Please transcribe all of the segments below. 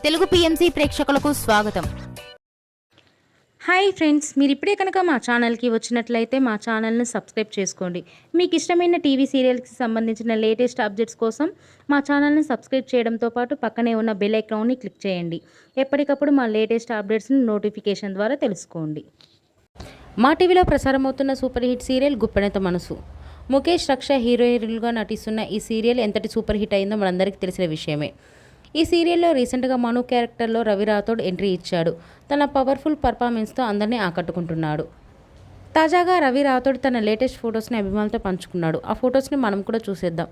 Telugu PMC ప్రేక్షకులకు స్వాగతం. Hi friends, మీరు ఇప్పుడే కనుక మా ఛానల్కి వచ్చినట్లయితే మా ఛానల్ని సబ్స్క్రైబ్ చేసుకోండి. మీకు ఇష్టమైన టీవీ సీరియల్కి సంబంధించిన లేటెస్ట్ అప్డేట్స్ కోసం మా ఛానల్ని సబ్స్క్రైబ్ చేయడంతో పాటు పక్కనే ఉన్న బెల్ ఐకాన్ని క్లిక్ చేయండి. ఎప్పటికప్పుడు మా లేటెస్ట్ అప్డేట్స్ని నోటిఫికేషన్ ద్వారా తెలుసుకోండి. మా టీవీలో ప్రసారమవుతున్న సూపర్ హిట్ సీరియల్ గుప్పెడంత మనసు. ముఖేష్, రక్ష హీరోయిన్లుగా నటిస్తున్న ఈ సీరియల్ ఎంతటి సూపర్ హిట్ అయిందో మనందరికీ తెలిసిన విషయమే. ఈ సీరియల్లో రీసెంట్గా మను క్యారెక్టర్లో రవి రాథోడ్ ఎంట్రీ ఇచ్చాడు. తన పవర్ఫుల్ పర్ఫార్మెన్స్తో అందరినీ ఆకట్టుకుంటున్నాడు. తాజాగా రవి రాథోడ్ తన లేటెస్ట్ ఫొటోస్ని అభిమానులతో పంచుకున్నాడు. ఆ ఫొటోస్ని మనం కూడా చూసేద్దాం.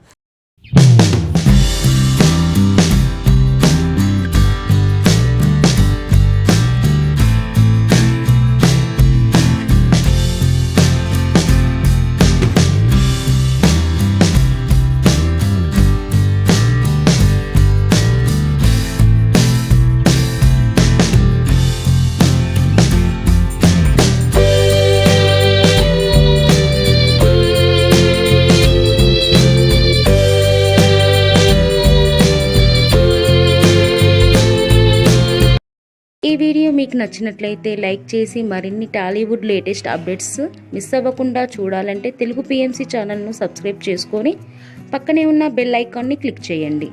ఈ వీడియో మీకు నచ్చినట్లయితే లైక్ చేసి మరిన్ని టాలీవుడ్ లేటెస్ట్ అప్డేట్స్ మిస్ అవ్వకుండా చూడాలంటే తెలుగు పిఎంసి ఛానల్ను సబ్స్క్రైబ్ చేసుకొని పక్కనే ఉన్న బెల్ ఐకాన్ని క్లిక్ చేయండి.